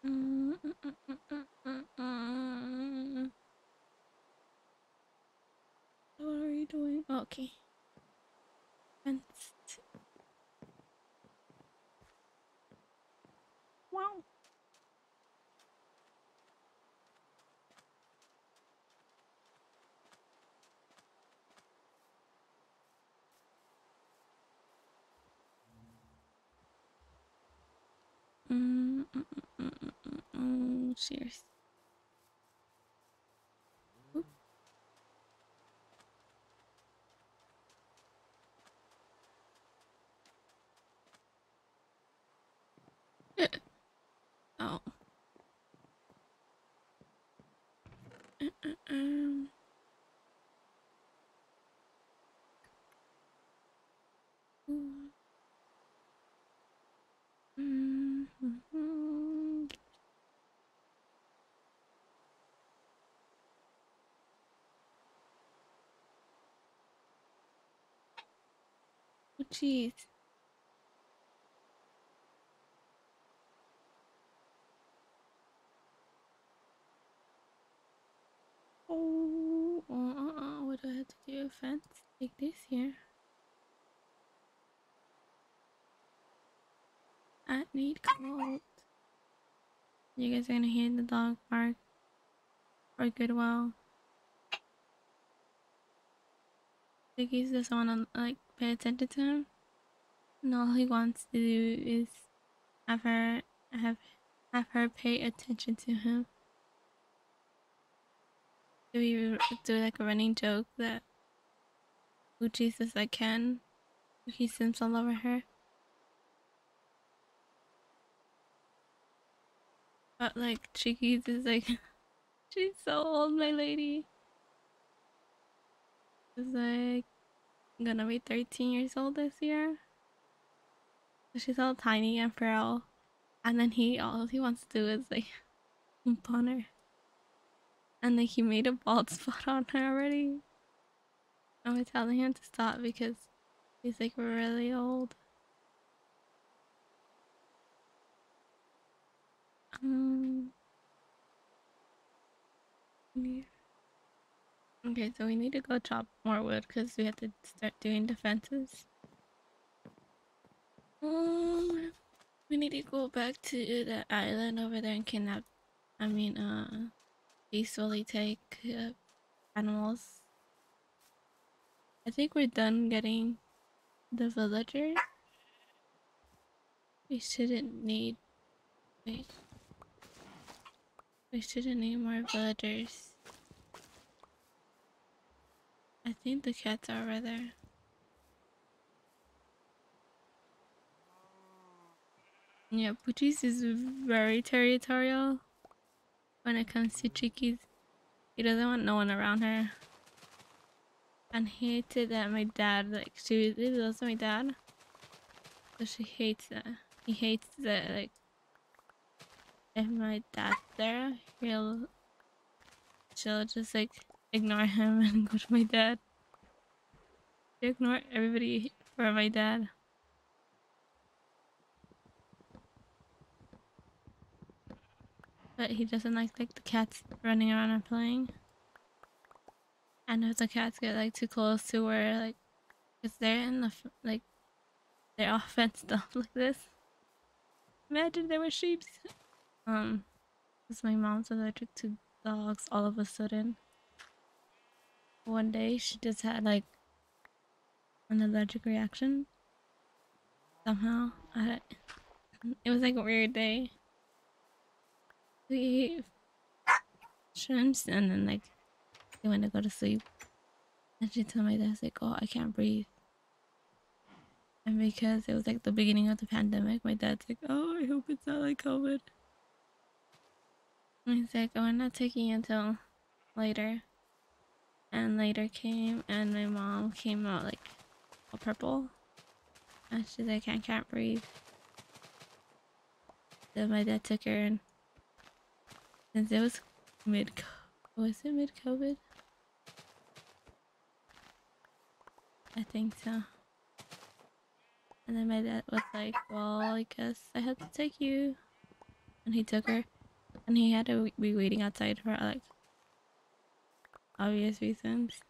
Mm, mm, mm, mm, mm, mm, mm. What are you doing? Okay. Fenced. Wow. Cheers. Oop. Oh. Um. Ooh. Mm. Oh, jeez. Oh. What do I have to do? Fence? Like this here. I need cold. You guys are gonna hear the dog bark for a good while. Ziggy's just wanna like pay attention to him. And all he wants to do is have her have have her pay attention to him. We do like a running joke that Uchi says I can. He sims all over her. But like Chiquis is like she's so old, my lady. She's like gonna be 13 years old this year. So she's all tiny and frail. And then all he wants to do is like poop on her. And like he made a bald spot on her already. And we're telling him to stop because he's like really old. Um, yeah. Okay, so we need to go chop more wood because we have to start doing defenses. We need to go back to the island over there and kidnap. I mean, peacefully take animals. I think we're done getting the villagers. We shouldn't need. Wait, we shouldn't need more villagers. I think the cats are over there. Yeah, Puchis is very territorial when it comes to Chiquis. He doesn't want no one around her. And he hated that my dad, like, she really loves my dad. So she hates that. He hates that, like, if my dad's there, she'll just, like, ignore him and go to my dad. She ignore everybody for my dad. But he doesn't like the cats running around and playing. And if the cats get, like, too close to where, like, because they're in the, like, they're all fenced up like this. Imagine there were sheep. Because my mom's allergic to dogs all of a sudden. One day she just had like an allergic reaction somehow. It was like a weird day. We ate shrimps and then like they went to go to sleep. And she told my dad like, "Oh, I can't breathe." And because it was like the beginning of the pandemic, my dad's like, "Oh, I hope it's not like COVID." And he's like, "Oh, I'm not taking you until later." And later came, and my mom came out like all purple, and she's like, "I can't breathe." Then my dad took her, and since it was mid, was it mid COVID? I think so. And then my dad was like, "Well, I guess I have to take you," and he took her. and he had to be waiting outside for like obvious reasons.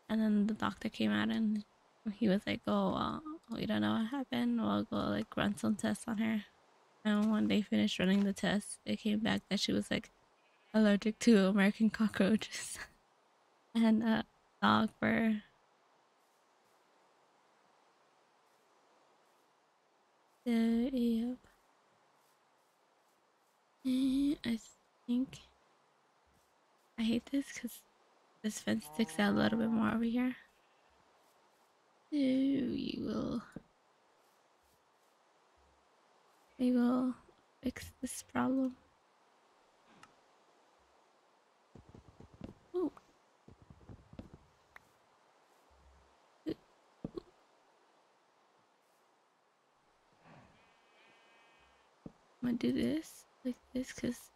And then the doctor came out and he was like, "Oh, well, we don't know what happened. We'll go like run some tests on her." And when they finished running the tests, it came back that she was like allergic to American cockroaches and dog fur. So, yep. I think I hate this because this fence sticks out a little bit more over here. So we will fix this problem. Ooh, ooh, I'm gonna do this like this because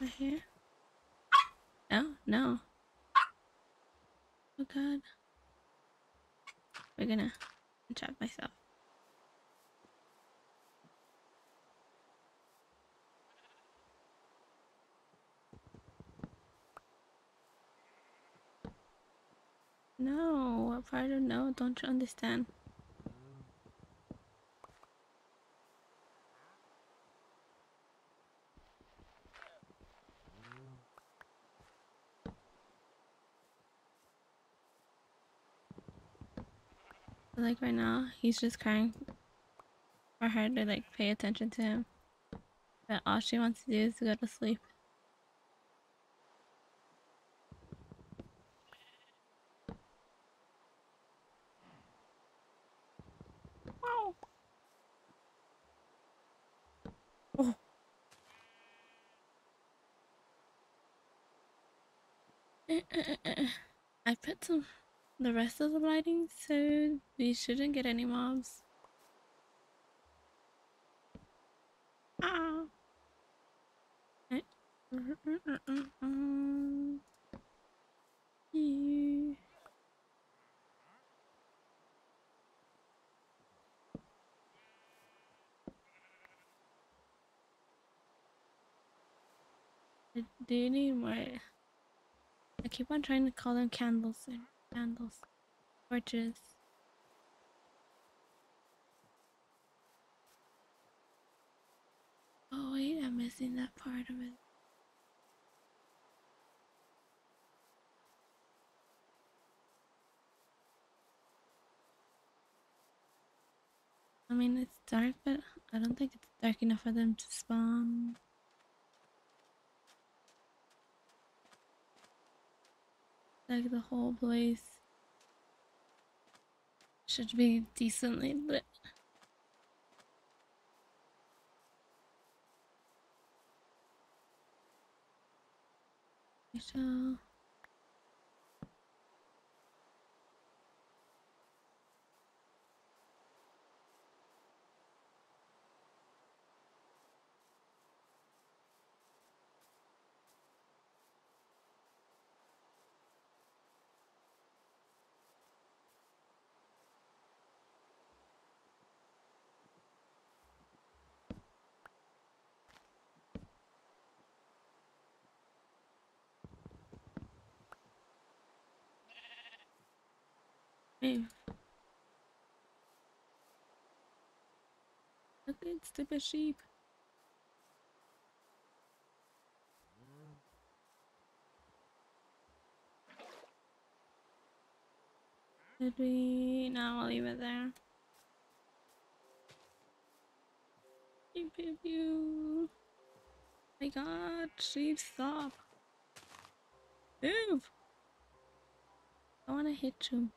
right here. No, no. Oh god, we're gonna trap myself. No, what part of no? Don't you understand? Like right now, he's just crying for her to like pay attention to him. But all she wants to do is to go to sleep. Wow. Oh. I put some the rest of the lighting so we shouldn't get any mobs. Ah. Eh. You. Do you need more? I keep on trying to call them candles and candles, torches. Oh wait, I'm missing that part of it. I mean, it's dark, but I don't think it's dark enough for them to spawn. Like the whole place should be decently lit. So hey, look at stupid sheep. Did we? No, I'll leave it there. Pew pew pew. My God, sheep, stop. Move. I wanna hit you.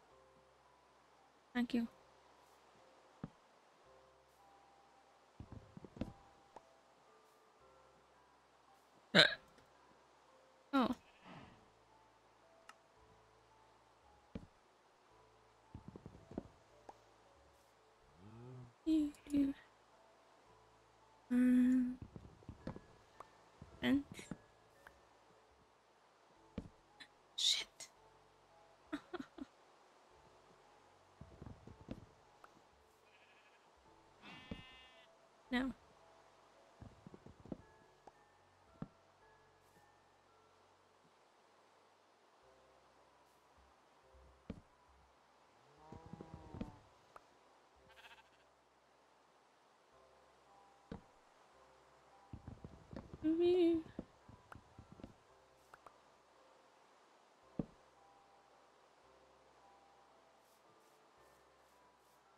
Thank you. Oh. You. Fence. No.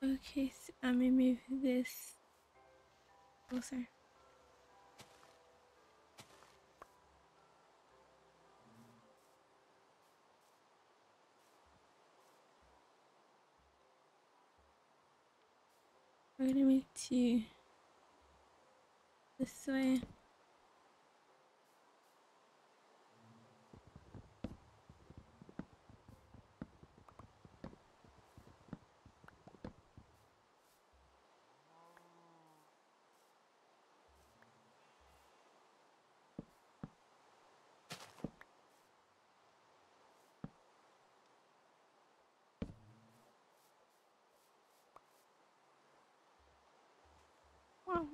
Okay, so I'm gonna move this closer. We're gonna move to this way. Wow.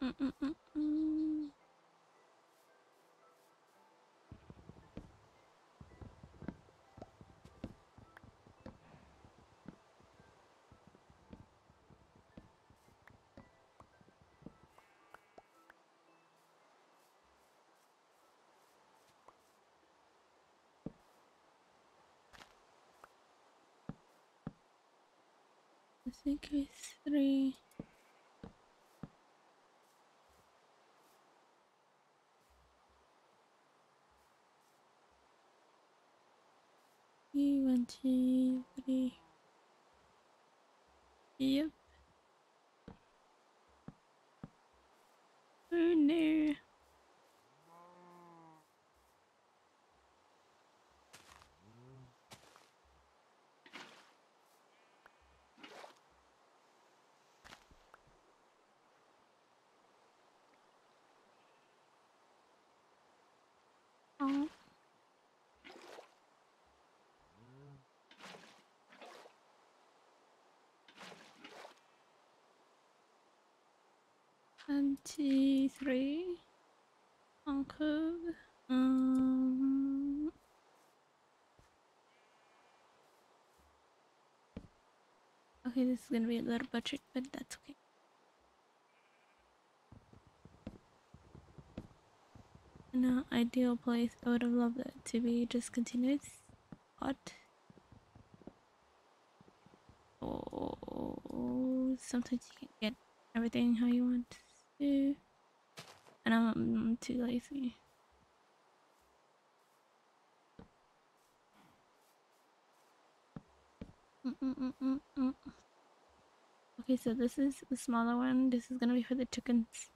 Mm-mm-mm-mm. I think it's 3. 1, 2, 3. Yep. Oh no. Oh. 1, 2, 3. Uncle. Um. Okay, this is gonna be a little butchered, but that's okay. In an ideal place, I would have loved it to be just continuous. But sometimes you can't get everything how you want to, and I'm too lazy. Mm-mm-mm-mm-mm. Okay, so this is the smaller one. This is gonna be for the chickens.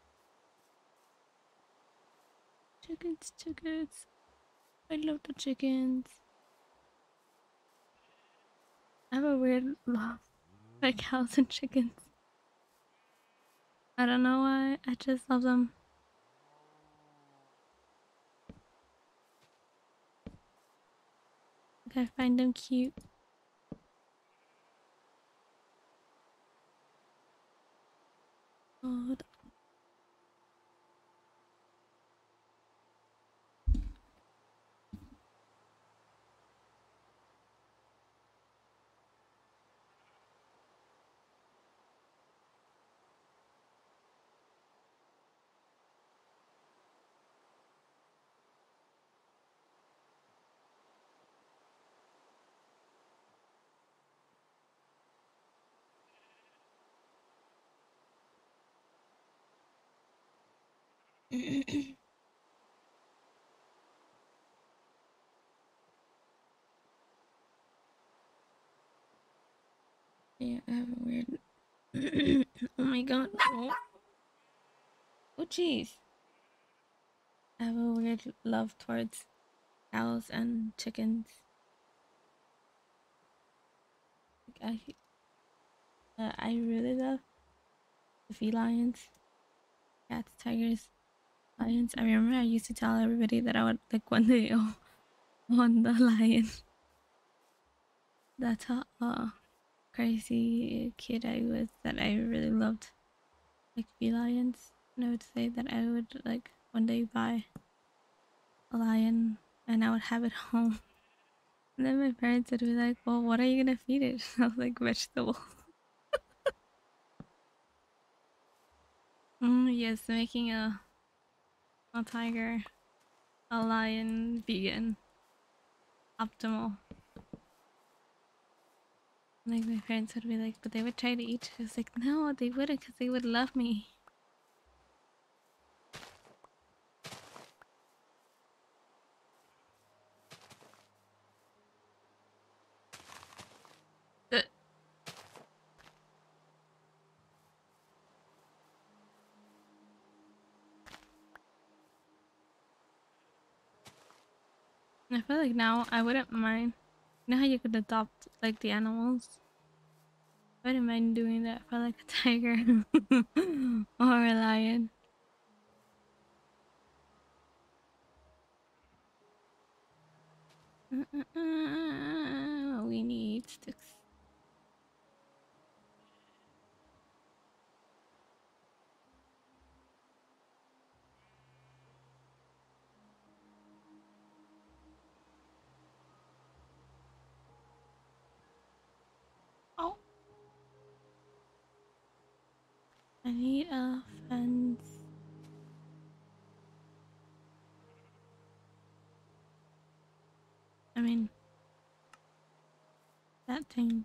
Chickens, chickens. I love the chickens. I have a weird love for cows and chickens. I don't know why. I just love them. Like I find them cute. Oh, yeah, I have a weird. Oh my god. Oh, oh jeez. I have a weird love towards cows and chickens. Like I really love the felines. cats, tigers, lions. I remember I used to tell everybody that I would like one day own the lion. That's how crazy kid I was, that I really loved like felines. And I would say that I would like one day buy a lion and I would have it home. And then my parents would be like, "Well, what are you gonna feed it?" I was like, "Vegetables." Yes, making a tiger, a lion, vegan, optimal. Like my parents would be like, "But they would try to eat." I was like, "No, they wouldn't, because they would love me." But I feel like now I wouldn't mind. You know how you could adopt like the animals? I wouldn't mind doing that for like a tiger or a lion. We need sticks. Oh, I need a fence. I mean, that thing.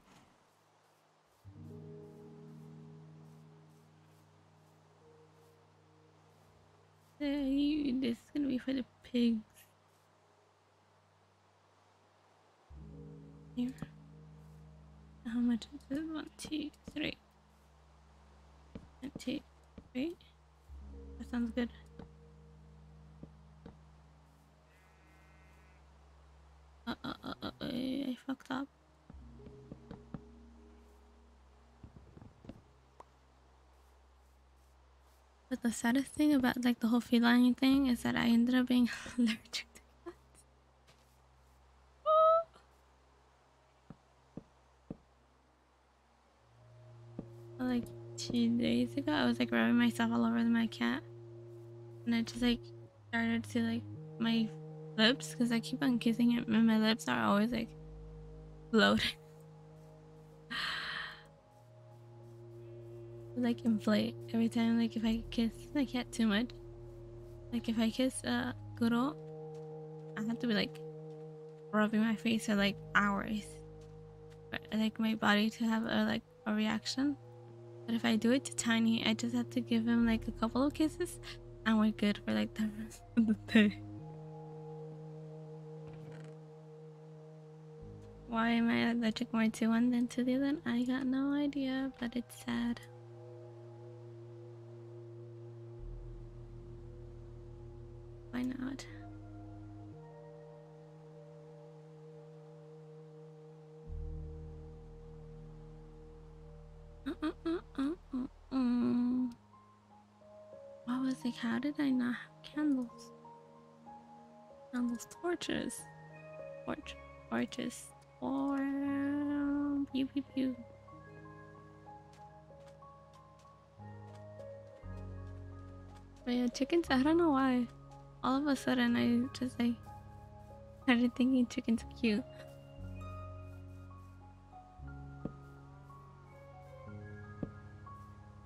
This is gonna be for the pigs. Here. How much is it? 1, 2, 3. 1, 2, 3. That sounds good. I fucked up. But the saddest thing about like the whole feline thing is that I ended up being allergic to cats. Like 2 days ago, I was like rubbing myself all over my cat, and I just like started to like my lips, because I keep on kissing it, and my lips are always like bloated, like inflate every time. Like if I kiss my cat too much, like if I kiss Guru, I have to be like rubbing my face for like hours, for like my body to have a reaction. But if I do it to Tiny, I just have to give him like a couple of kisses and we're good for like the rest of the day. Why am I allergic more to one than to the other? I got no idea, but it's sad. Why not? I was like, how did I not have candles? Candles, torches. Torches. Or pew pew pew. But yeah, chickens, I don't know why. All of a sudden I just like started thinking chickens are cute.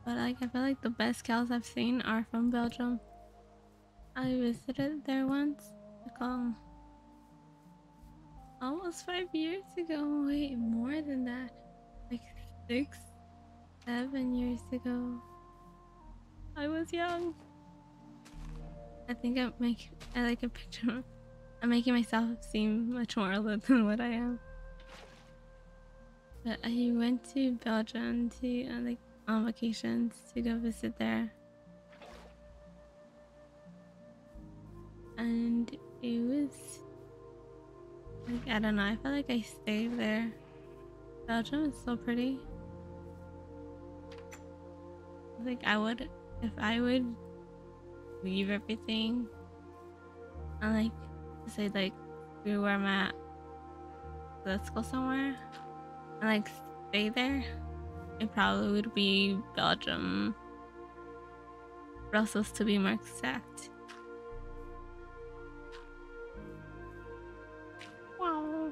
But like I feel like the best cows I've seen are from Belgium. I visited there once, like almost 5 years ago. Wait, more than that. Like 6, 7 years ago. I was young. I think I like a picture. I'm making myself seem much more older than what I am. But I went to Belgium to like on vacations to go visit there, and it was like I don't know. I felt like I stayed there. Belgium is so pretty. Like I would, if I would leave everything and like say like screw where I'm at, let's go somewhere and like stay there, it probably would be Belgium, Brussels to be more exact. Wow.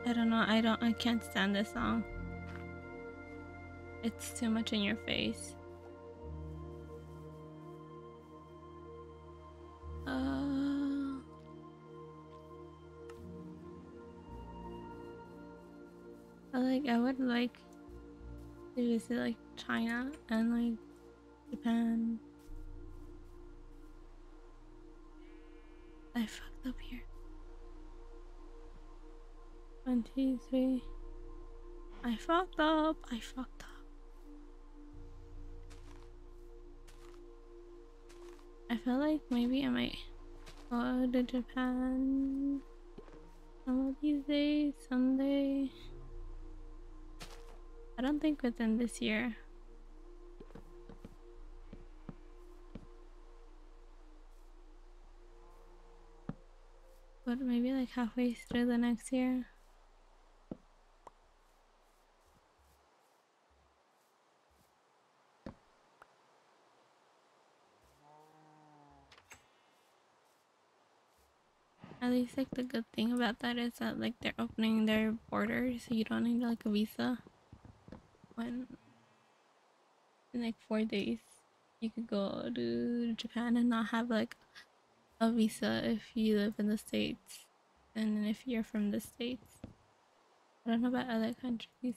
I don't know. I can't stand this song. It's too much in your face. I would like to visit like China and like Japan. I fucked up here. 1, 2, 3. I fucked up. I fucked up. I feel like maybe I might go to Japan some of these days, someday. I don't think within this year. But maybe like halfway through the next year. At least like the good thing about that is that like they're opening their borders so you don't need like a visa. When in like 4 days you could go to Japan and not have like a visa if you live in the States and if you're from the States. I don't know about other countries.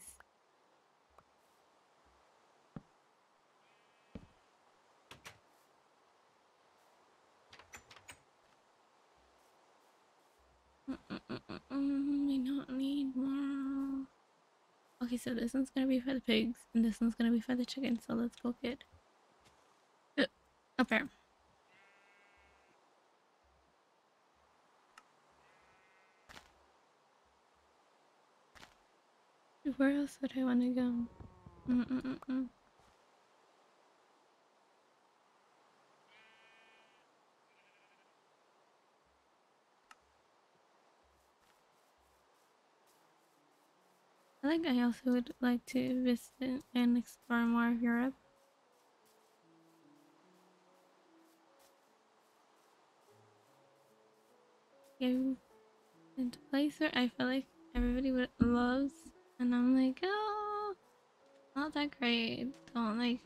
We don't need more. Okay, so this one's gonna be for the pigs and this one's gonna be for the chickens, so let's go get a pair. Where else would I want to go? Mm-mm-mm-mm. I also would like to visit and explore more of Europe. Go into a place where I feel like everybody would loves, and I'm like, oh, not that great. Don't like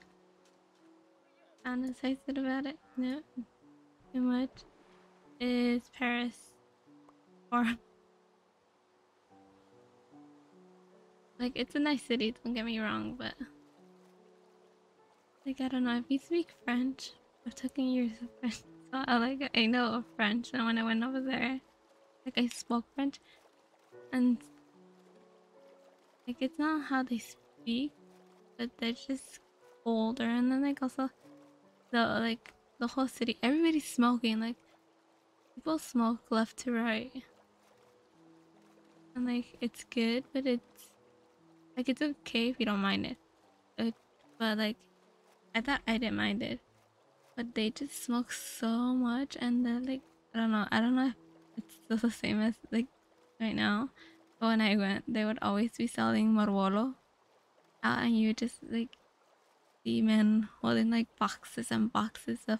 fantasize about it. No, too much. Is Paris or like it's a nice city? Don't get me wrong, but like I don't know. If you speak French, I've taken years of French, so I know French. And when I went over there, like I spoke French, and like it's not how they speak, but they're just older. And then like also the whole city, everybody's smoking. Like people smoke left to right, and like it's good, but it's okay if you don't mind it. But like I thought I didn't mind it, but they just smoke so much, and they're like I don't know if it's still the same as like right now. But when I went, they would always be selling Marlboro out, and you just like see men holding like boxes and boxes of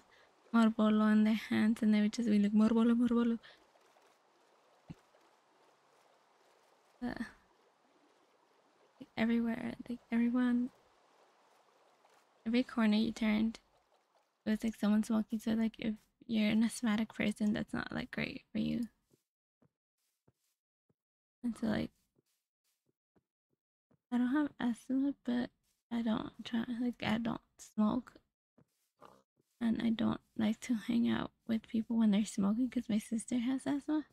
Marlboro in their hands, and they would just be like Marlboro, Marlboro. Like, everywhere, like everyone, every corner you turned, it was like someone smoking. So like if you're an asthmatic person, that's not like great for you. And so like I don't have asthma, but I don't smoke, and I don't like to hang out with people when they're smoking because my sister has asthma,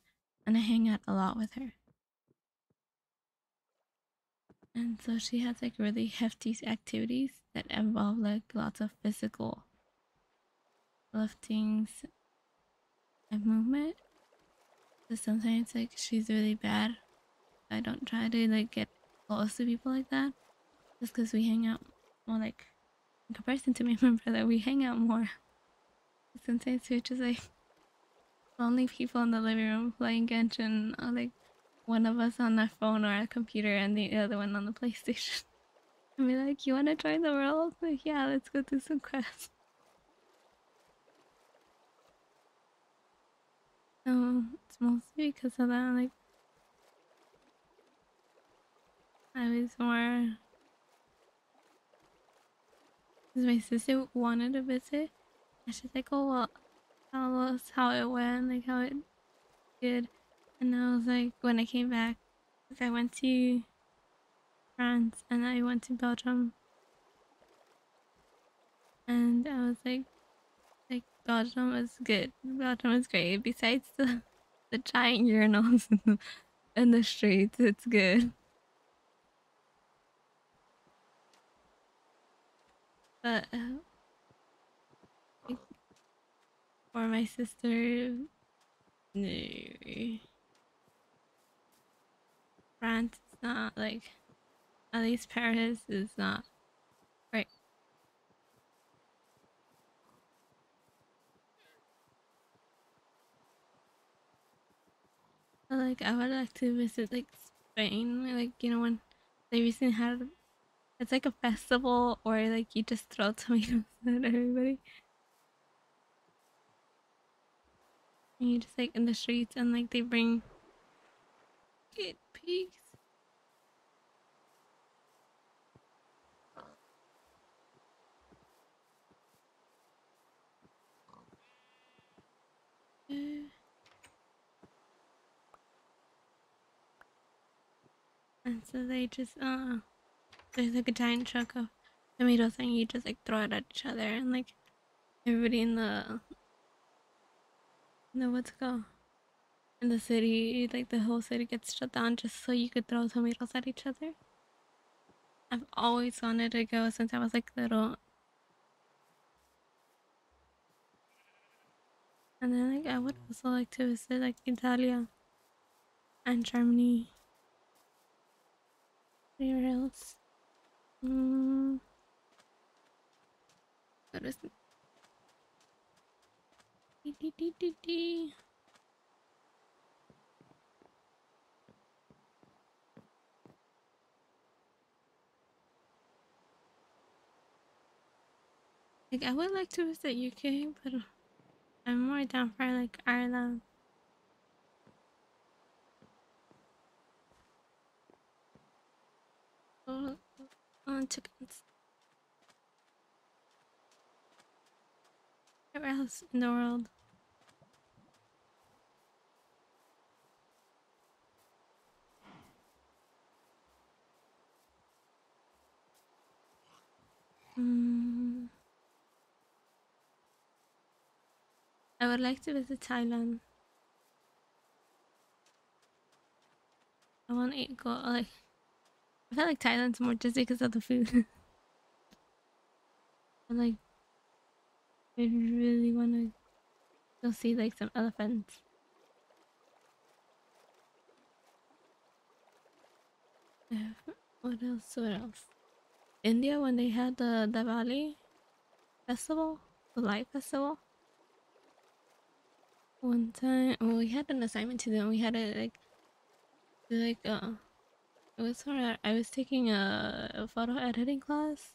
and I hang out a lot with her. And so she has like really hefty activities that involve like lots of physical liftings and movement. So sometimes like she's really bad. I don't try to like get close to people like that just because we hang out more. Like in comparison to me and my brother, we hang out more. Sometimes we're just like only people in the living room playing Genshin, or like one of us on our phone or our computer and the other one on the PlayStation. And be like, "You want to join the world? Like, yeah, let's go do some quests." So it's mostly because of that. Like, I was more because my sister wanted to visit, and she's like, "Oh well, tell us how it went, like how it did." And I was like, when I came back, 'cause I went to France and I went to Belgium, and I was like Belgium was good. Belgium was great. Besides the giant urinals in the streets, it's good. But like, for my sister, no, France is not like, at least Paris is not right. But like I would like to visit like Spain, like when they recently had, it's like a festival or like you just throw tomatoes at everybody and you just like in the streets and like they bring kid pigs. Uh, and so they just there's like a giant chunk of tomatoes and you just like throw it at each other and like everybody in the what's it called, in the city, like the whole city gets shut down just so you could throw tomatoes at each other. I've always wanted to go since I was like little. And then like I would also like to visit like Italia and Germany. Anywhere else? Mm, what is it? Like I would like to visit UK, but I'm more down for like Ireland. Oh, chickens. Where else in the world? Mm, I would like to visit Thailand. I want to go like, I feel like Thailand's more just because of the food. But like I really want to go see like some elephants. What else? What else? India when they had the Diwali festival, the light festival. One time, well, we had an assignment to do. We had to like do like it was for I was taking a photo editing class.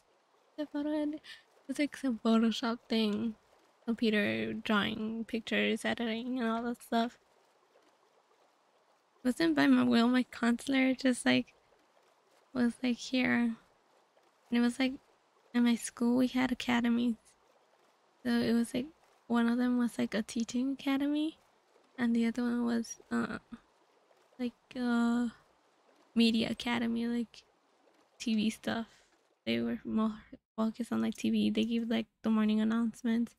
The photo edit. It's like some Photoshop thing, computer drawing, pictures, editing, and all that stuff. It wasn't by my will. My counselor just like was like here, and it was like in my school we had academies. So it was like one of them was like a teaching academy, and the other one was like media academy, like TV stuff. They were more focused on like TV. They give like the morning announcements,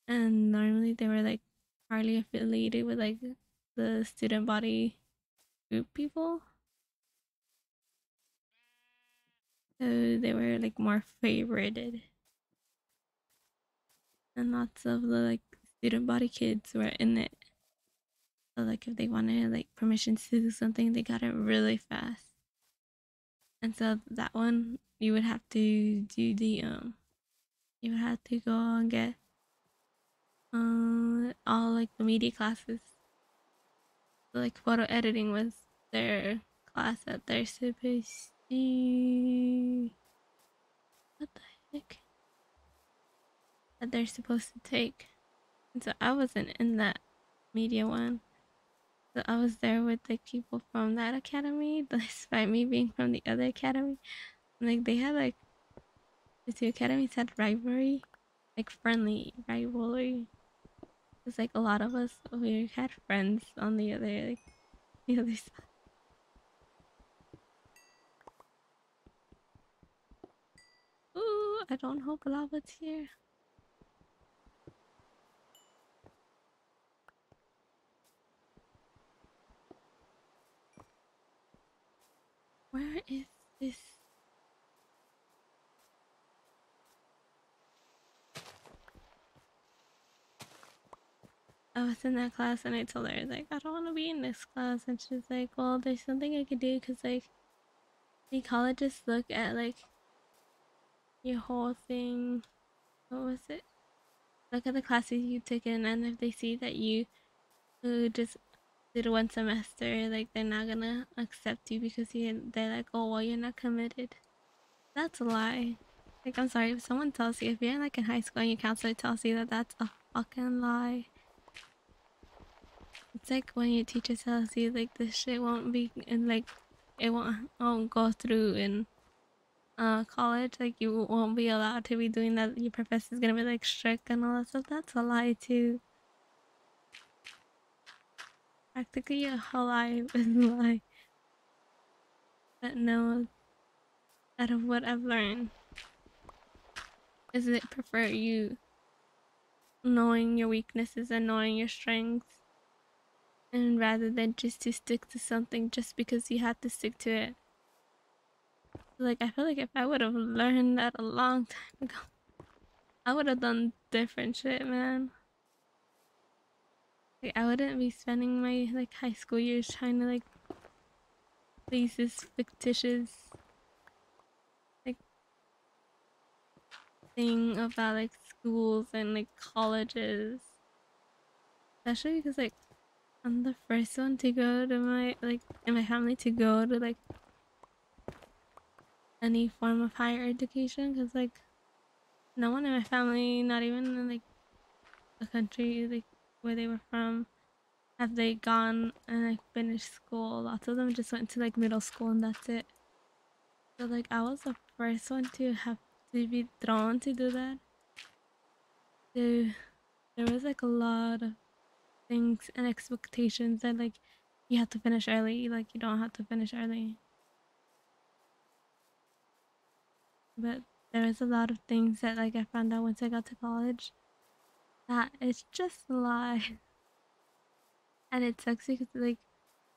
and normally they were like hardly affiliated with like the student body group people. So they were like more favorited, and lots of the like student body kids were in it. So like if they wanted like permission to do something, they got it really fast. And so that one you would have to do the you would have to go and get all like the media classes. So, like photo editing was their class that they're supposed to, what the heck, that they're supposed to take. And so I wasn't in that media one. So I was there with like people from that academy, despite me being from the other academy. And, like they had like the two academies had rivalry, like friendly rivalry. It's like a lot of us we had friends on the other the other side. Ooh, I don't hope lava's here. Where is this? I was in that class and I told her like I don't want to be in this class, and she's like, well, there's something I could do because like the colleges look at like your whole thing. What was it? Look at the classes you took in, and if they see that you just did one semester, like they're not gonna accept you because they're like, oh well, you're not committed. That's a lie. Like, I'm sorry, if someone tells you, if you're like in high school and your counselor tells you that, that's a fucking lie. It's like when your teacher tells you like this shit won't be and like it won't go through in college, like you won't be allowed to be doing that. Your professor's gonna be like strict and all that stuff. That's a lie too. Practically a whole life is a lie. But no, out of what I've learned is it prefer you knowing your weaknesses and knowing your strengths, and rather than just to stick to something just because you have to stick to it. Like I feel like if I would have learned that a long time ago, I would have done different shit, man. Like I wouldn't be spending my like high school years trying to like please this fictitious like thing about like schools and like colleges. Especially because like I'm the first one to go to my like in my family to go to like any form of higher education, because like no one in my family, not even in like the country like where they were from, have they gone and like finished school. Lots of them just went to like middle school and that's it. So like I was the first one to have to be drawn to do that. So there was like a lot of things and expectations that like you have to finish early, like you don't have to finish early. But there was a lot of things that like I found out once I got to college that it's just a lie. And it sucks because like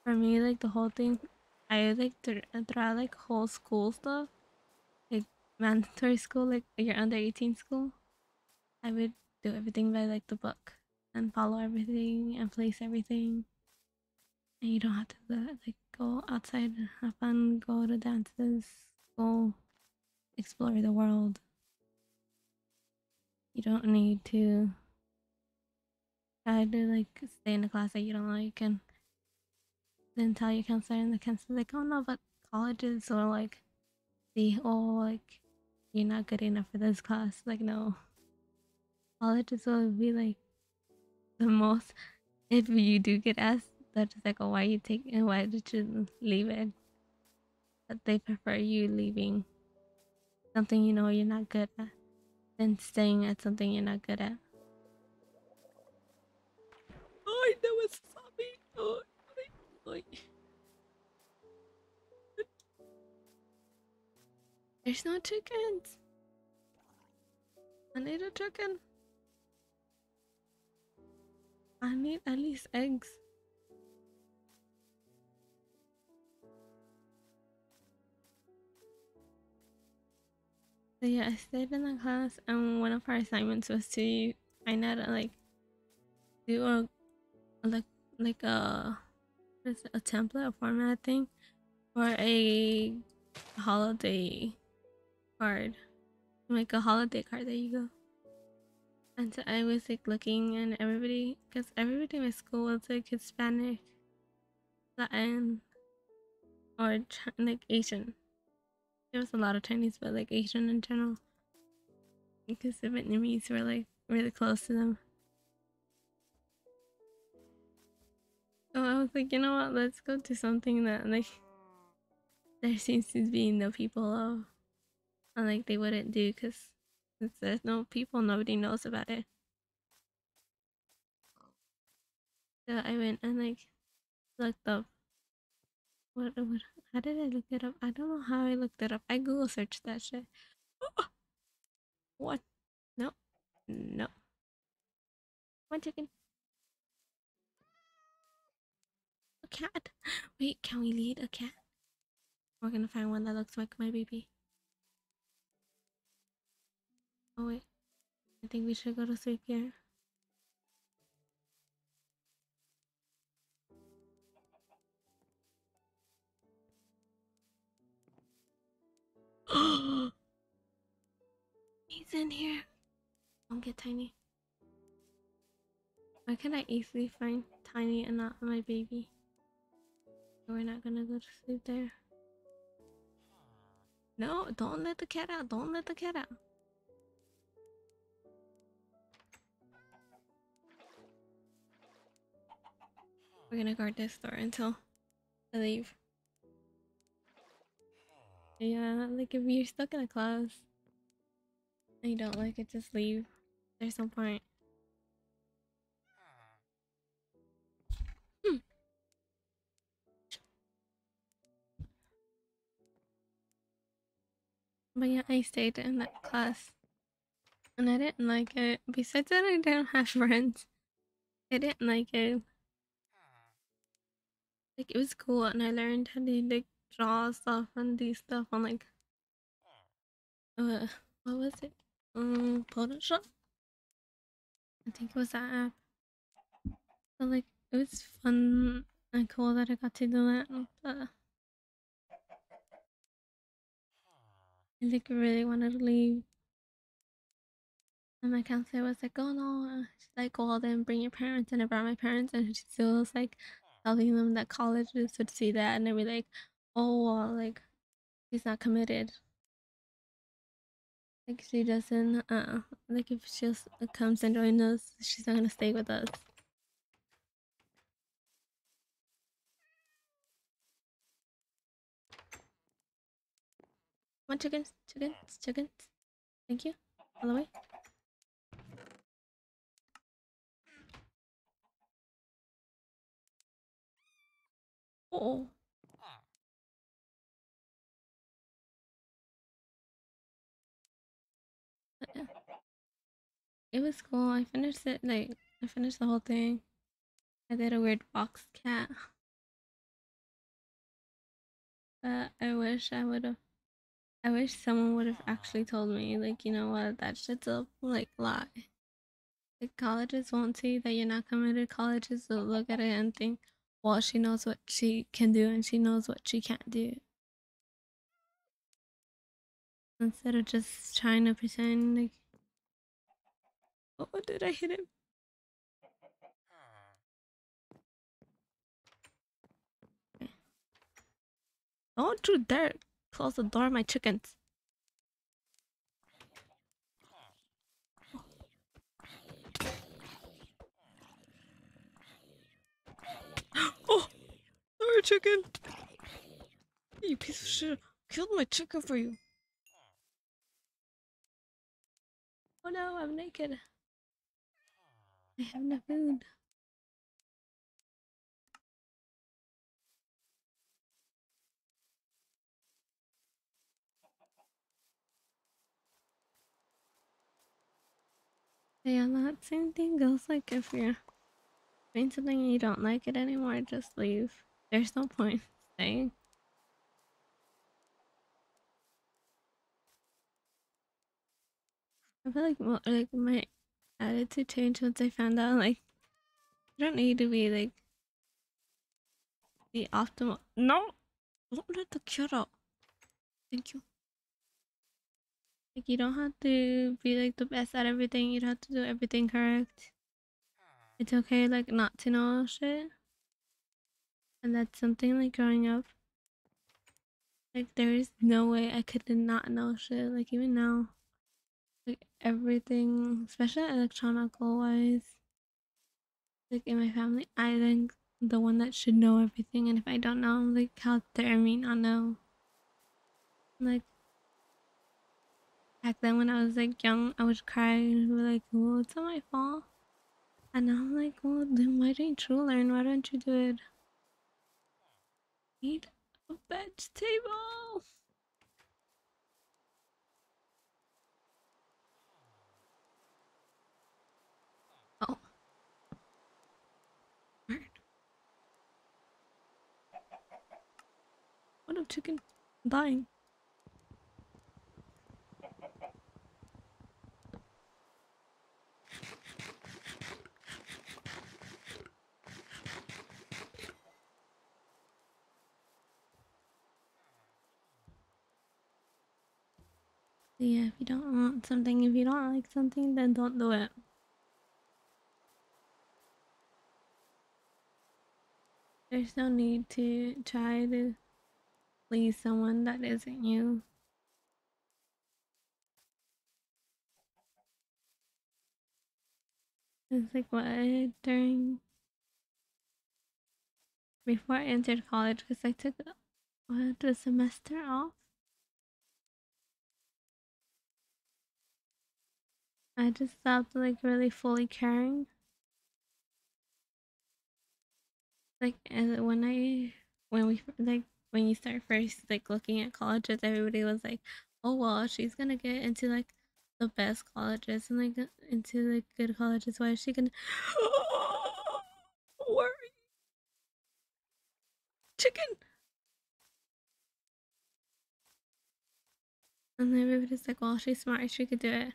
for me like the whole thing, I like throughout like whole school stuff, like mandatory school, like you're under 18 school, I would do everything by like the book and follow everything and place everything. And you don't have to like go outside and have fun, go to dances, go explore the world. You don't need to try to like stay in a class that you don't like and then tell your counselor, and the counselor's like, oh no, but colleges or like see, oh like you're not good enough for this class. Like no, colleges will be like the most, if you do get asked, they're just like, oh, why you take and why did you leave it? But they prefer you leaving something you know you're not good at than staying at something you're not good at. Oh, I know it's zombie. Oh, oh. There's no chickens. I need a chicken. I need at least eggs. So yeah, I stayed in the class, and one of our assignments was to find out like do like like a what is it, a template, a format thing for a a holiday card. Like a holiday card. There you go. And so I was like looking, and everybody, because everybody in my school was like Hispanic, Latin, or like Asian. There was a lot of Chinese, but like Asian in general. Because the Vietnamese were like really close to them. So I was like, you know what? Let's go to something that like there seems to be no people of, and like they wouldn't do because there's no people, nobody knows about it. So I went and like looked up what how did I look it up? I don't know how I looked it up. I Google searched that shit. What? No, no. One chicken. A cat. Wait, can we lead a cat? We're gonna find one that looks like my baby. Oh wait, I think we should go to sleep here. He's in here. Don't get Tiny. Why can I easily find Tiny and not my baby? We're not gonna go to sleep there. No, don't let the cat out. Don't let the cat out. We're gonna guard this door until I leave. Yeah, like if you're stuck in a class and you don't like it, just leave. There's no point. Hmm. But yeah, I stayed in that class and I didn't like it. Besides that, I didn't have friends. I didn't like it. Like it was cool and I learned how to like draw stuff and do stuff on like uh what was it? Photoshop? I think it was that app. So like it was fun and cool that I got to do that. But I like really wanted to leave. And my counselor was like, "Oh no," she's like, "Well then bring your parents." And I brought my parents, and she still was like telling them that colleges would see that, and they'd be like, "Oh well, like she's not committed. Like she doesn't like if she just comes and joins us, she's not gonna stay with us." Come on, chickens, chickens, chickens. Thank you. All the way. Oh. It was cool. I finished it. Like I finished the whole thing. I did a weird box cat. But I wish I would have. I wish someone would have actually told me, like, you know what, that shit's a like lie. Like colleges won't say that you're not committed. Colleges will look at it and think, well, she knows what she can do and she knows what she can't do. Instead of just trying to pretend like, oh, did I hit him? Okay. Don't you dare close the door, my chickens. Oh, sorry, chicken. You piece of shit. Killed my chicken for you. Oh no, I'm naked. I have no food. Yeah, that same thing goes like if you're doing something and you don't like it anymore, just leave. There's no point staying. I feel like like my attitude changed once I found out like you don't need to be like the optimal. No, don't let the kid out. Thank you. Like, you don't have to be like the best at everything. You don't have to do everything correct. It's okay, like, not to know shit. And that's something like growing up. Like, there is no way I could not know shit. Like, even now, like, everything, especially electronical wise, like, in my family, I think the one that should know everything. And if I don't know, like, how dare me not know? Like, back then when I was like young, I would cry and be like, "Oh, it's not my fault." And now I'm like, "Well, then why don't you learn? Why don't you do it? Eat a vegetable." Oh, word. What a chicken! I'm dying. Yeah, if you don't want something, if you don't like something, then don't do it. There's no need to try to please someone that isn't you. It's like what during before I entered college, because I took a semester off. I just stopped like really fully caring. Like and when we like when you start first like looking at colleges, everybody was like, "Oh well, she's gonna get into like the best colleges and like into like good colleges. Why is she gonna worry chicken?" And then everybody's like, "Well, she's smart. She could do it."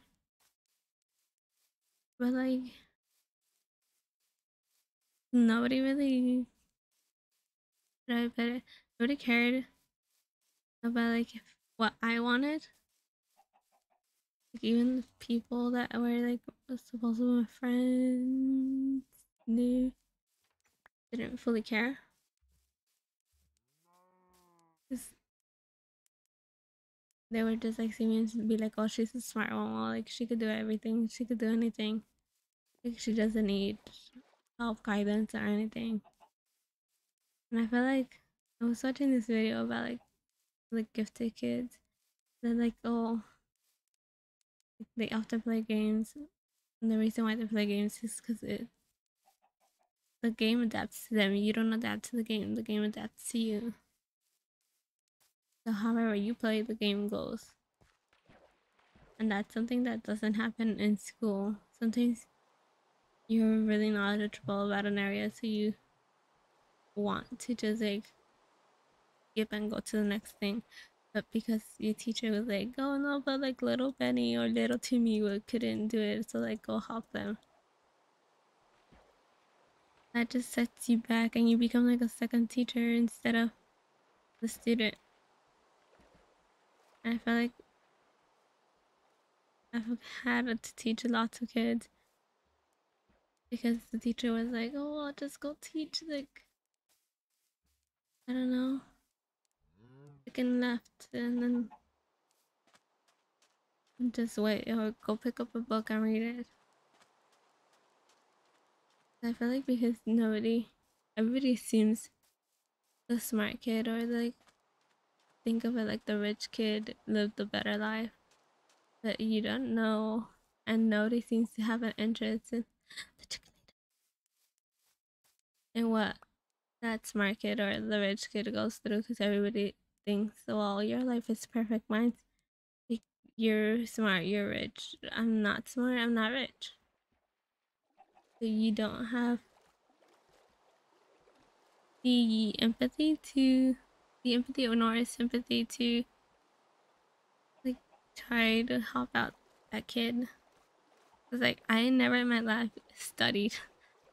But like nobody really but nobody cared about like what I wanted. Like even the people that were like supposed to be my friends knew didn't fully care. Cause they would just like see me and be like, "Oh, she's a smart one. Well, like she could do everything. She could do anything. Like she doesn't need help, guidance, or anything." And I felt like I was watching this video about like gifted kids. They're like, "Oh, they often play games." And the reason why they play games is because the game adapts to them. You don't adapt to the game. The game adapts to you. So however you play, the game goes. And that's something that doesn't happen in school. Sometimes you're really knowledgeable about an area, so you want to just like skip and go to the next thing. But because your teacher was like, "Oh no, but like little Benny or little Timmy couldn't do it, so like go help them." That just sets you back, and you become like a second teacher instead of the student. And I feel like I've had to teach lots of kids because the teacher was like, "Oh, I'll just go teach like I don't know, chicken left, and then just wait or go pick up a book and read it." I feel like because everybody seems the smart kid or like think of it like the rich kid lived a better life, but you don't know, and nobody seems to have an interest in the chicken in what that smart kid or the rich kid goes through because everybody thinks, well, your life is perfect. Mine's like, you're smart, you're rich. I'm not smart, I'm not rich. So you don't have the empathy nor sympathy to like try to help out that kid. Cause like I never in my life studied,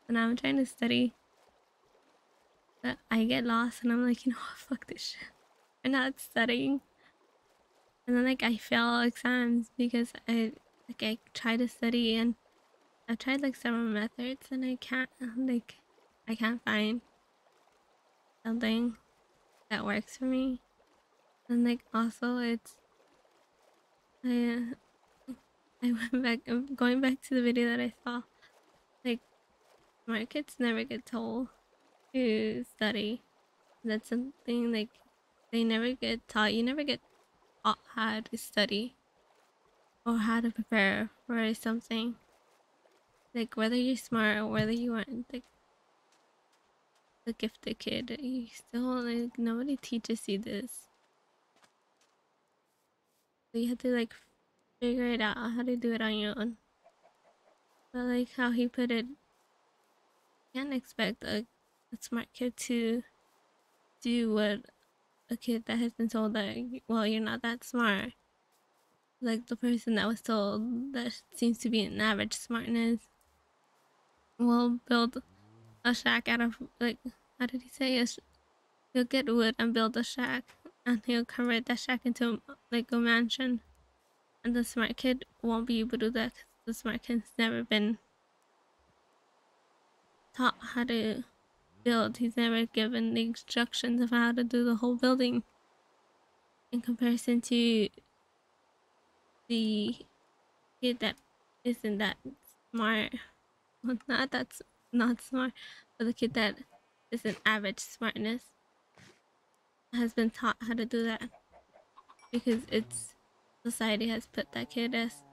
and I'm trying to study, but I get lost, and I'm like, fuck this shit. I'm not studying. And then like I fail exams because I try to study and I've tried like several methods and I can't find something that works for me. And like also it's I I went back. I'm going back to the video that I saw. Like smart kids never get told to study. That's something like they never get taught. You never get taught how to study or how to prepare for something. Like whether you're smart or whether you aren't, like the gifted kid, you still like nobody teaches you this. So you have to like figure it out how to do it on your own. But like how he put it, you can't expect a smart kid to do what a kid that has been told that well you're not that smart, like the person that was told that seems to be an average smartness, will build a shack out of like how did he say it? He'll get wood and build a shack and he'll convert that shack into like a mansion, and the smart kid won't be able to do that because the smart kid's never been taught how to build. He's never given the instructions of how to do the whole building in comparison to the kid that isn't that smart. Well, not that's not smart, but the kid that is an average smartness has been taught how to do that because it's society has put that kid as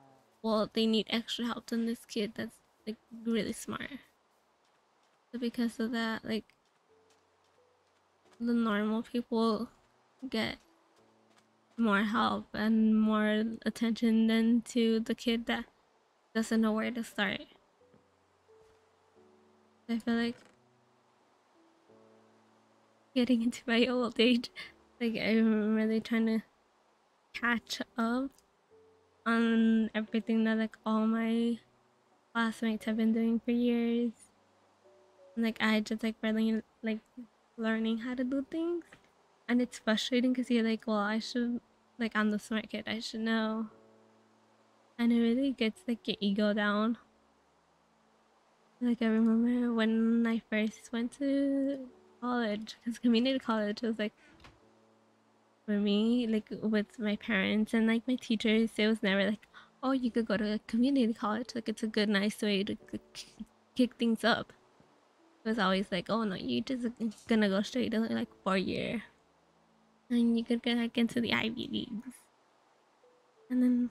well. They need extra help than this kid that's like really smart. So because of that, like the normal people get more help and more attention than to the kid that doesn't know where to start. I feel like getting into my old age, like I'm really trying to catch up on everything that like all my classmates have been doing for years. And, like I just like really like learning how to do things, and it's frustrating because you're like, well, I should like I'm the smart kid, I should know, and it really gets like your ego down. Like I remember when I first went to college, because community college was like for me, like with my parents and like my teachers, it was never like, oh, you could go to a community college. Like it's a good, nice way to kick things up. It was always like, oh no, you just gonna go straight to like 4 year, and you could get like into the Ivy Leagues, and then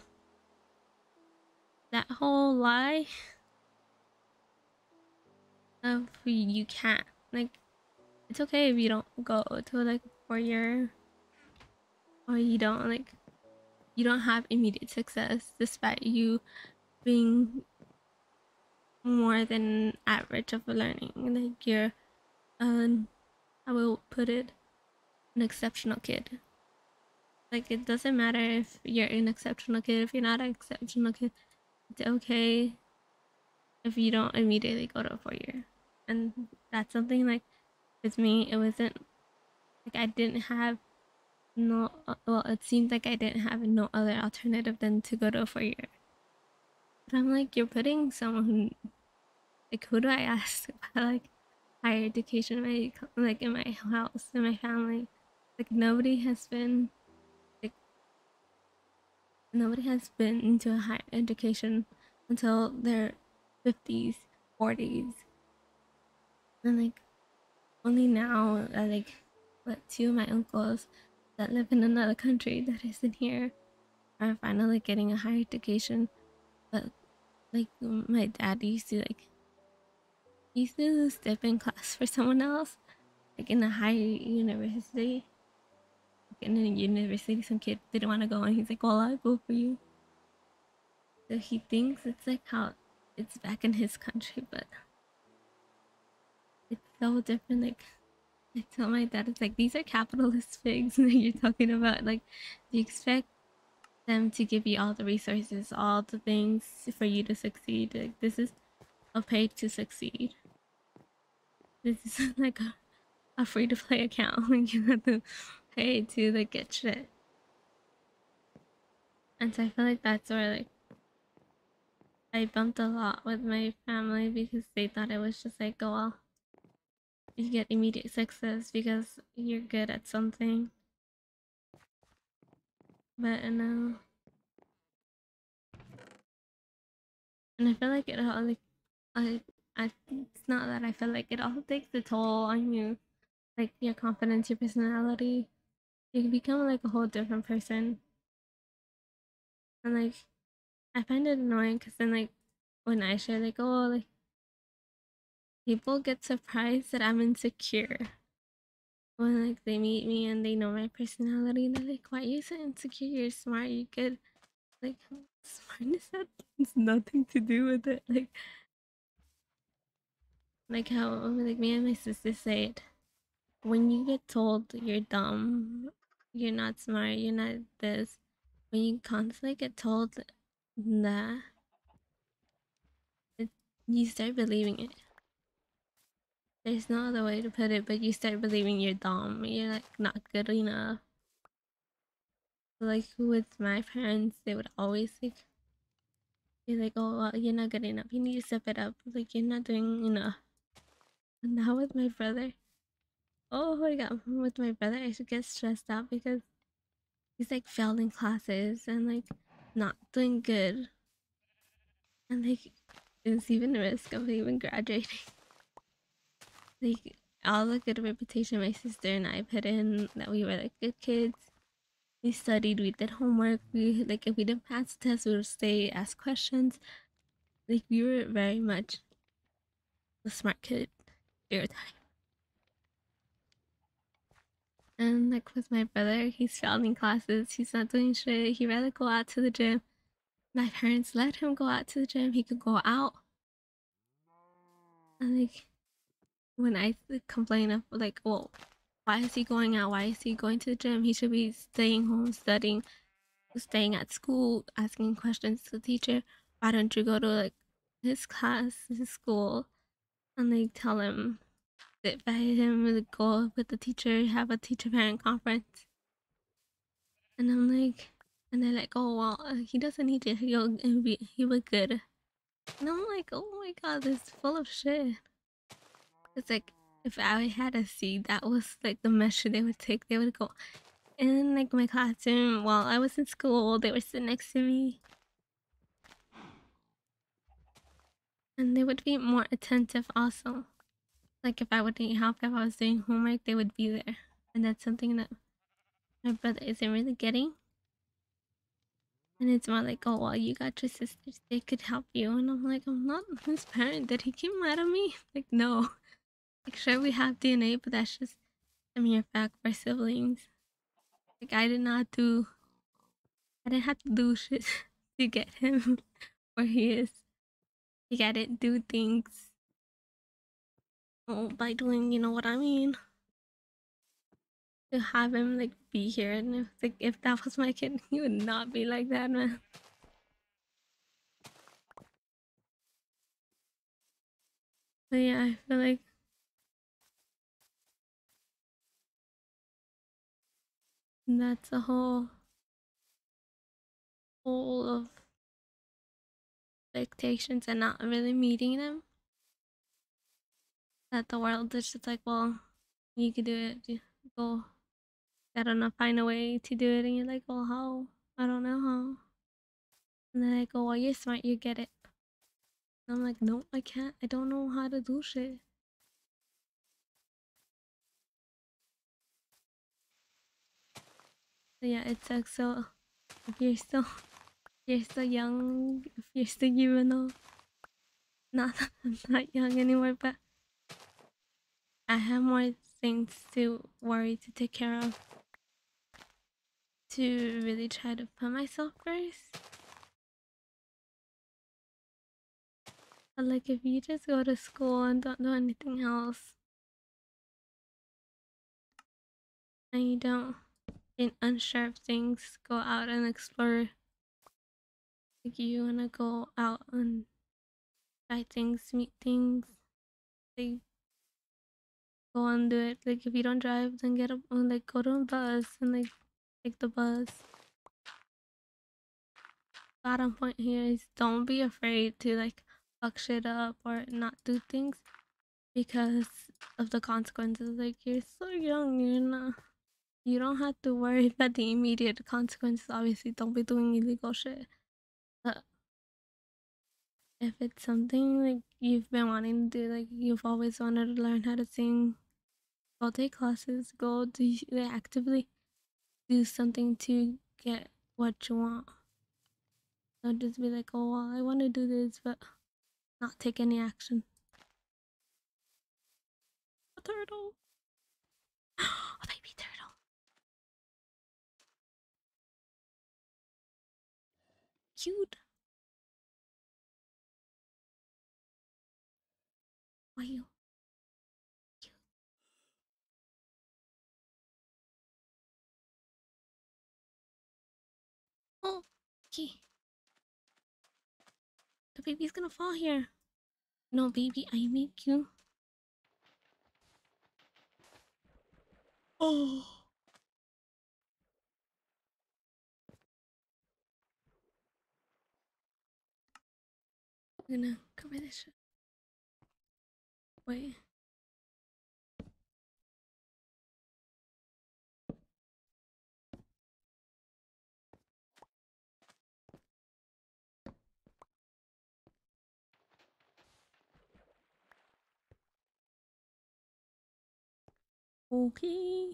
that whole lie of you can't like, it's okay if you don't go to like 4 year, or you don't like you don't have immediate success despite you being more than average of a learning. Like you're I will put it, an exceptional kid. Like it doesn't matter if you're an exceptional kid, if you're not an exceptional kid, it's okay if you don't immediately go to a 4 year. And that's something like with me, it wasn't like I didn't have no well, it seemed like I didn't have no other alternative than to go to a 4 year. But I'm like, you're putting someone who like who do I ask about like higher education in my like in my house, in my family? Like like nobody has been into a higher education until their 50s, 40s. And like only now like what two of my uncles that live in another country that isn't here are finally getting a higher education. But like my dad used to step in class for someone else, like in a high university. Like in a university, some kid didn't want to go, and he's like, "Well, I'll go for you." So he thinks it's like how it's back in his country, but it's so different. Like I tell my dad, it's like these are capitalist pigs that you're talking about. Like, do you expect them to give you all the resources, all the things for you to succeed? Like this is a pay to succeed. This is like a free to play account. Like you have to pay to like get shit. And so I feel like that's where like I bumped a lot with my family because they thought it was just like, oh well, you get immediate success because you're good at something. But no, and I feel like it all like I it's not that I feel like it all takes a toll on you, like your confidence, your personality. You become like a whole different person, and like I find it annoying because then like when I share like oh like people get surprised that I'm insecure when like they meet me and they know my personality and they're like, why are you so insecure? You're smart, you're good. Like smartness has nothing to do with it. Like how like me and my sister say it. When you get told you're dumb, you're not smart, you're not this, when you constantly get told that it, you start believing it. There's no other way to put it, but you start believing you're dumb. You're like not good enough. Like with my parents, they would always like be like, "Oh, well, you're not good enough. You need to step it up. Like you're not doing enough." And now with my brother, oh my god, with my brother, I should get stressed out because he's like failing classes and like not doing good, and like is even a risk of even graduating. Like all the good reputation my sister and I put in that we were like good kids. We studied, we did homework, we like if we didn't pass the test, we would stay, ask questions. Like we were very much the smart kid stereotype. And like with my brother, he's failing classes, he's not doing shit, he'd rather go out to the gym. My parents let him go out to the gym, he could go out. And like when I complain of like, well, why is he going out? Why is he going to the gym? He should be staying home, studying, staying at school, asking questions to the teacher. Why don't you go to like his class, his school, and they tell him, sit by him, and go with the teacher, have a teacher parent conference. And I'm like, and they're like, oh well, he doesn't need to. He was good. And I'm like, oh my god, this is full of shit. It's like if I had a seed, that was like the measure they would take. They would go in like my classroom while I was in school. They would sit next to me, and they would be more attentive. Also, like if I would need help, if I was doing homework, they would be there. And that's something that my brother isn't really getting. And it's more like, oh well, you got your sisters; they could help you. And I'm like, I'm not his parent. Did he get mad at me? Like, no. Like, sure, we have DNA, but that's just a mere fact for siblings. Like, I didn't have to do shit to get him where he is. Like, I didn't do things by doing, you know what I mean? To have him, like, be here. And if, like, if that was my kid, he would not be like that, man. But yeah, I feel like that's a whole of expectations and not really meeting them. That the world is just like, well, you can do it. You go, I don't know, find a way to do it. And you're like, well, how? I don't know how. And then I go, well, you're smart, you get it. And I'm like, no, I can't. I don't know how to do shit. But yeah, it sucks. So if you're still young, if you're still juvenile, not that I'm not young anymore, but I have more things to worry to take care of. To really try to put myself first. But like if you just go to school and don't do anything else, and you don't in unsure of things, go out and explore. Like you wanna go out and try things, meet things, like go and do it. Like if you don't drive, then get up and like go to a bus and like take the bus. bottom point here is don't be afraid to like fuck shit up or not do things because of the consequences. Like you're so young, you don't have to worry about the immediate consequences. Obviously, don't be doing illegal shit. But if it's something like you've been wanting to do, like you've always wanted to learn how to sing, go take classes, go do like, actively do something to get what you want. Don't just be like, oh, well, I want to do this, but not take any action. A turtle. A baby turtle. Cute. Why you? Cute. Oh, okay. The baby's gonna fall here. No, baby, I make you. Oh. I'm gonna cover this shit. Wait. Okay.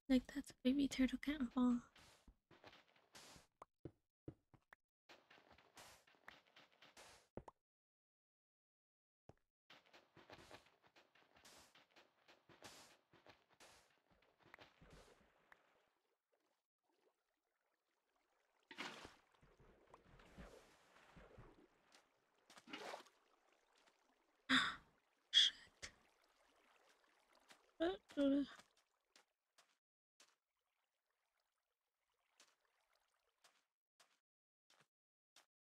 Like that's a baby turtle can't fall. Shit.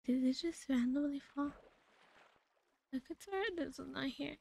Did it just randomly fall? I could swear this was not here.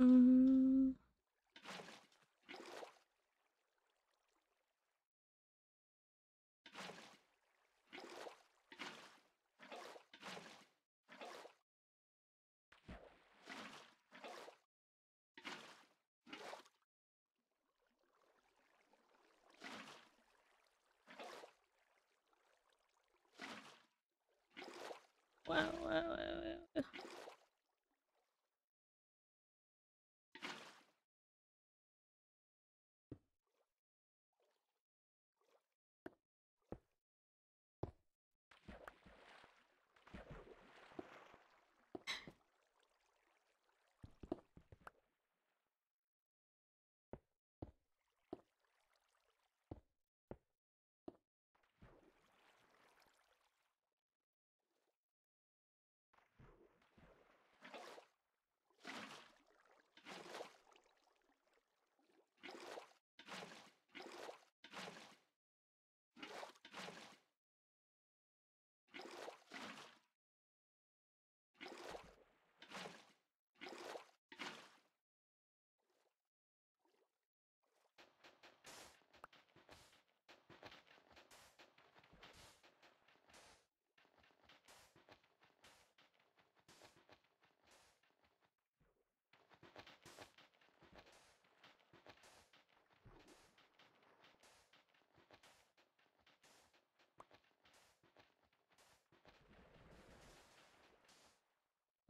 Mm. Wow.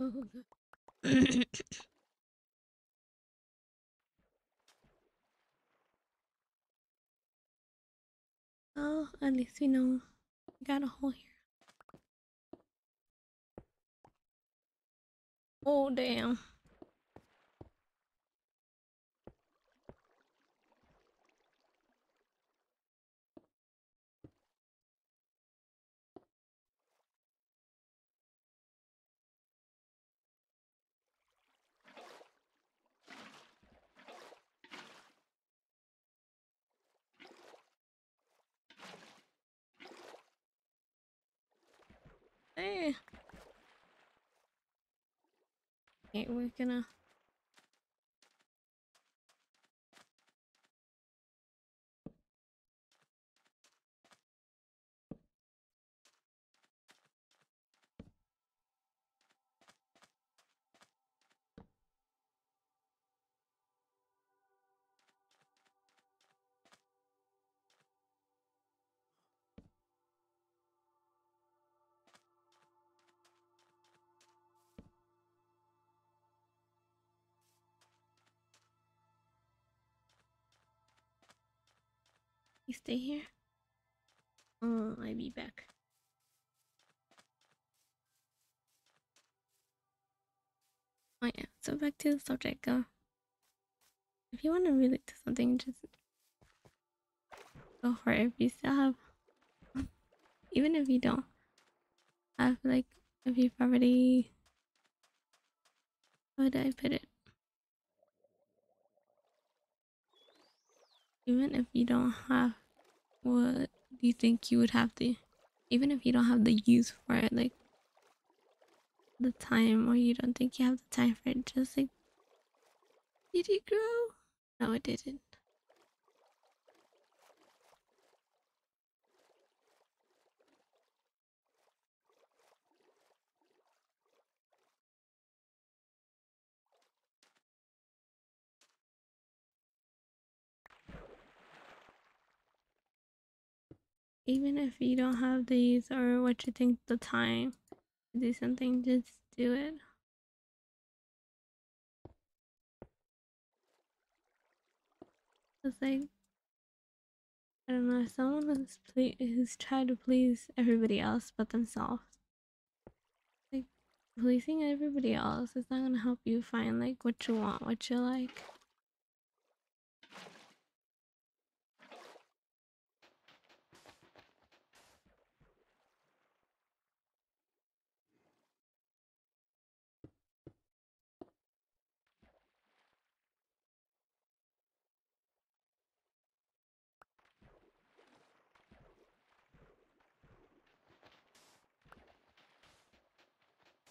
Oh, God. Oh, at least we know we got a hole here. Oh, damn. Okay. Okay, we're gonna. You stay here. I'll be back. Oh yeah. So back to the subject. Go. If you want to really do something, just go for it. If you still have, even if you don't have like, if you've already, how would I put it? Even if you don't have what do you think you would have the, even if you don't have the use for it, like the time, or you don't think you have the time for it, just like, did it grow? No, it didn't. Even if you don't have the use or what you think the time to do something, just do it. It's like, I don't know, someone who's trying to please everybody else but themselves. Like, pleasing everybody else is not gonna help you find like what you want, what you like.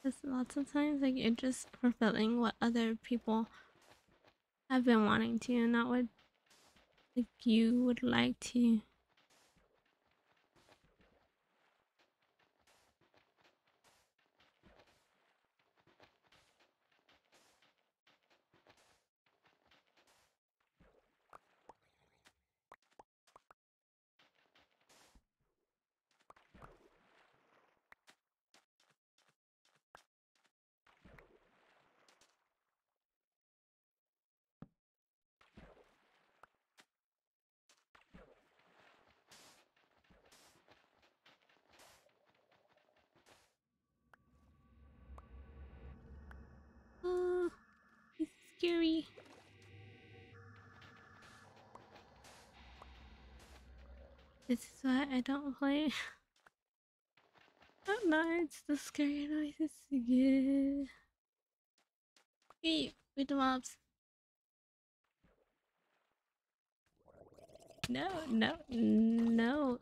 Because lots of times, like, you're just fulfilling what other people have been wanting to, and not what like you would like to. Oh, it's scary. This is why I don't play at night. The scary noises again. Hey, with the mobs. No, no, no.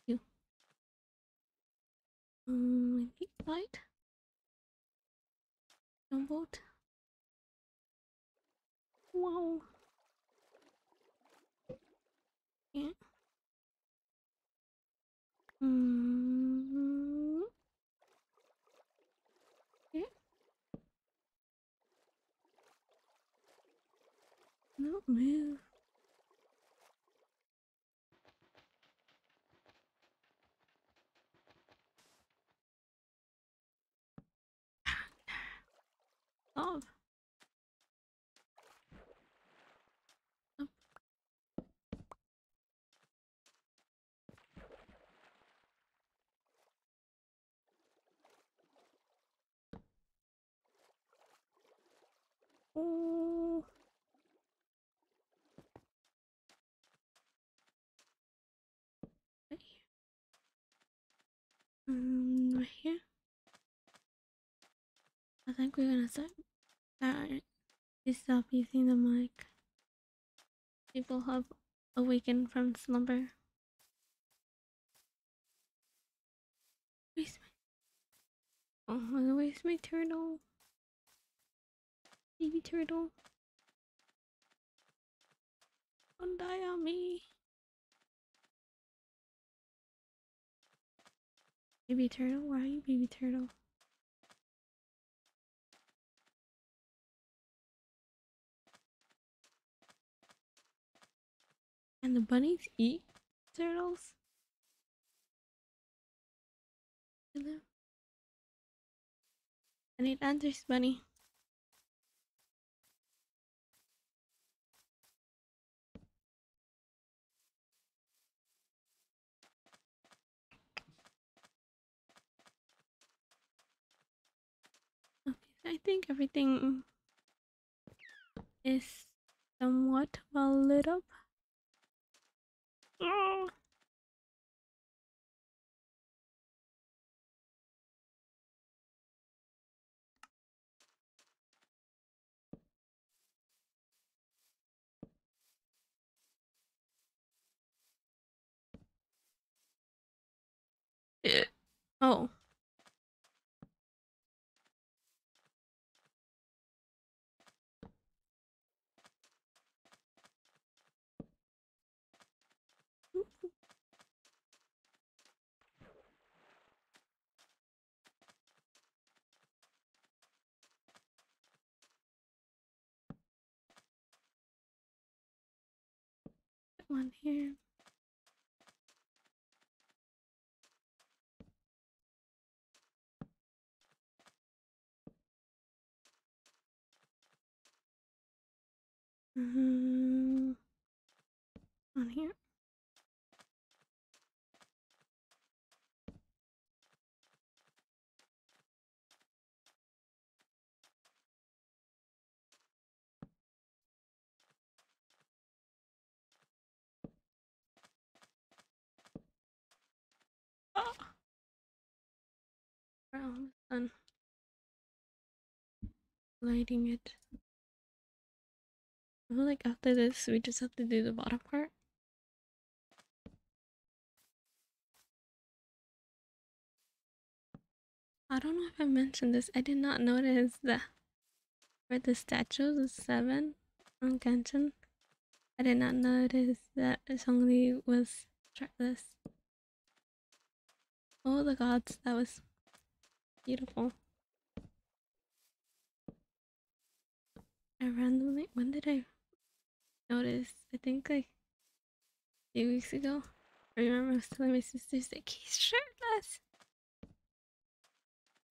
You. Maybe light. Jumbled. Wow. Yeah. Mm, yeah. No move. Love. Up. Oh. Right here. Right here. I think we're gonna start to stop using the mic. People have awakened from slumber. Oh, where's my turtle? Baby turtle. Don't die on me. Baby turtle, where are you, baby turtle? And the bunnies eat turtles? Hello? I need answers, bunny. Okay, so I think everything is somewhat well lit up. Oh. Oh. One here. On here. Oh. We're almost done lighting it. I feel like after this, we just have to do the bottom part. I don't know if I mentioned this. I did not notice that for the statues of 7 on Genshin, I did not notice that Zhongli was shirtless. Oh, the gods, that was beautiful. I randomly, when did I notice? I think like a few weeks ago. I remember I was telling my sisters like he's shirtless.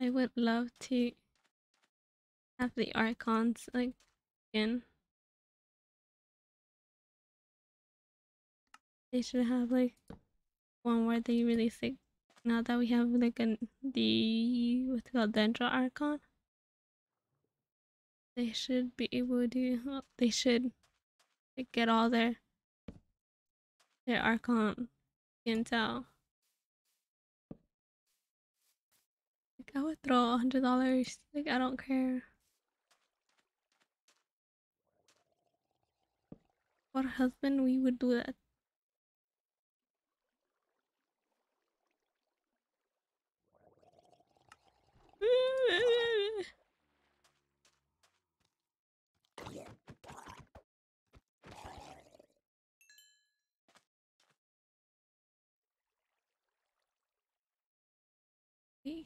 I would love to have the archons like in. They should have like one where they release like now that we have like the what's it called Dendro Archon. They should be able to. They should like get all their Archon intel. Like I would throw $100. Like I don't care. For a husband, we would do that.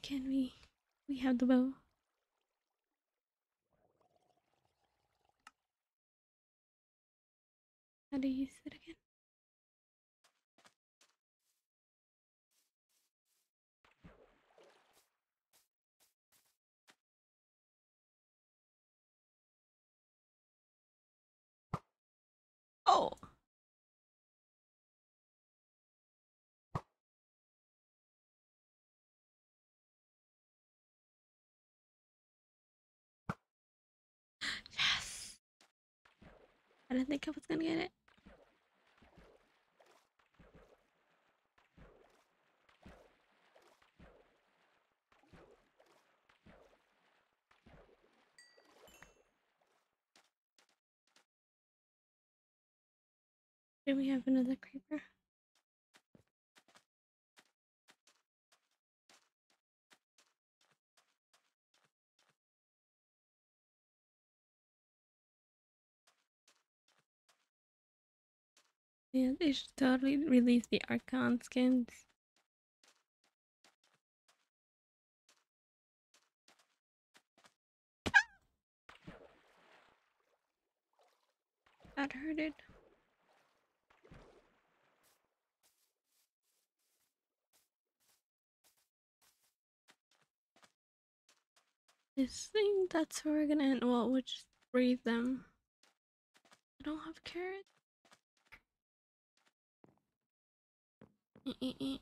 Can we? We have the bow. How do you use it again? Oh! Yes! I didn't think I was gonna get it. Do we have another creeper? Yeah, they should totally release the Archon skins. That hurted. I think that's where we're gonna end. Well, we'll just breathe them. I don't have carrots. I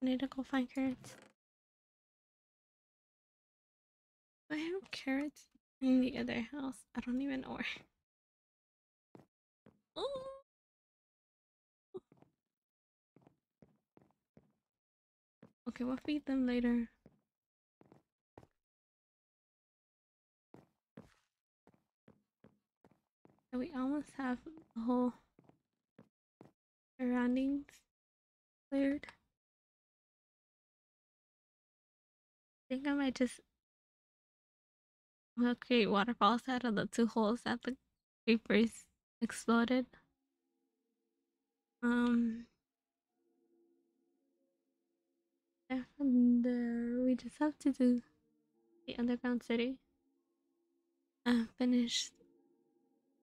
need to go find carrots. I have carrots in the other house. I don't even know where. Oh. Okay, we'll feed them later. So we almost have the whole surroundings cleared. I think I might just will create waterfalls out of the two holes that the creepers exploded. Um, and we just have to do the underground city and finish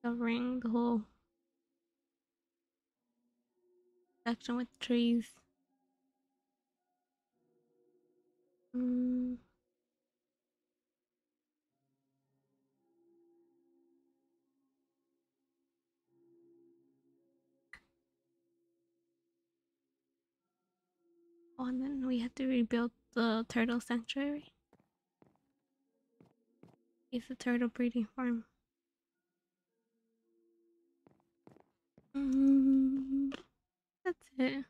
covering the whole section with trees. Um, oh, and then we have to rebuild the turtle sanctuary. It's a turtle breeding farm. That's it.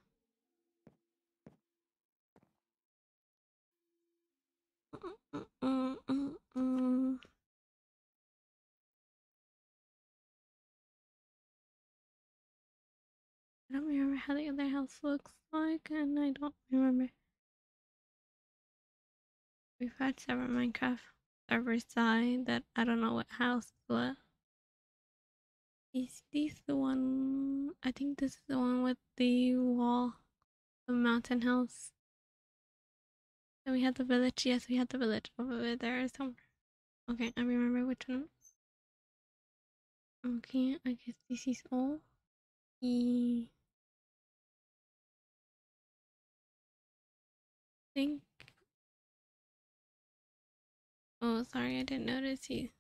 I don't remember how the other house looks like, and I don't remember. We've had several Minecraft servers die that I don't know what house is what. Is this the one? I think this is the one with the wall, the mountain house. Then we had the village. Yes, we had the village over there somewhere. Okay, I remember which one. Okay, I guess this is all. I think. Oh, sorry, I didn't notice you.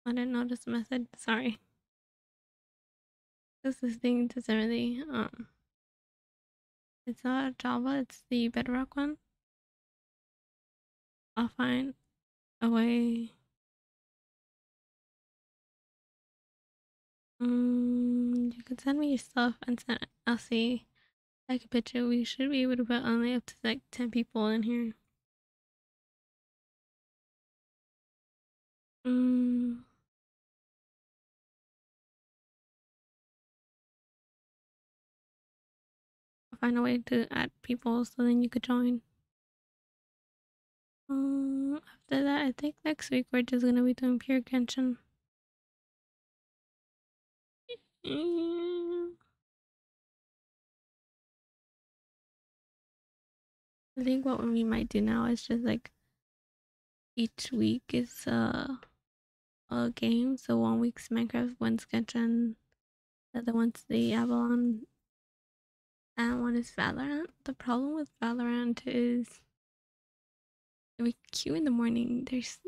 I didn't notice the method. Sorry. This thing doesn't really it's not Java, it's the Bedrock one. I'll find a way. You can send me your stuff and send I'll see like a picture. We should be able to put only up to like 10 people in here. I'll find a way to add people so then you could join. After that, I think next week we're just gonna be doing pure Genshin. Mm, I think what we might do now is just like each week is a game. So 1 week's Minecraft, one's Genshin, the other one's the Avalon, and one is Valorant. The problem with Valorant is we queue in the morning. There's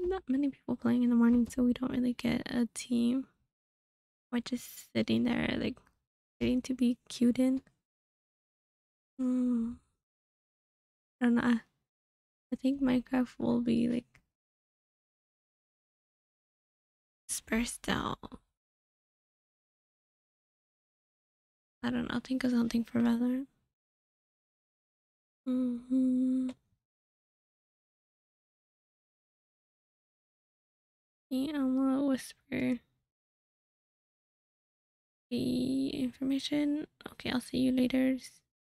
not many people playing in the morning, so we don't really get a team. We're just sitting there, like waiting to be queued in. I don't know. I think Minecraft will be like dispersed out. I don't know. Think of something for Valorant. Yeah, I'm gonna whisper the information. Okay, I'll see you later,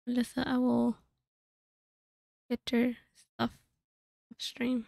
Melissa. I will get your stuff. stream.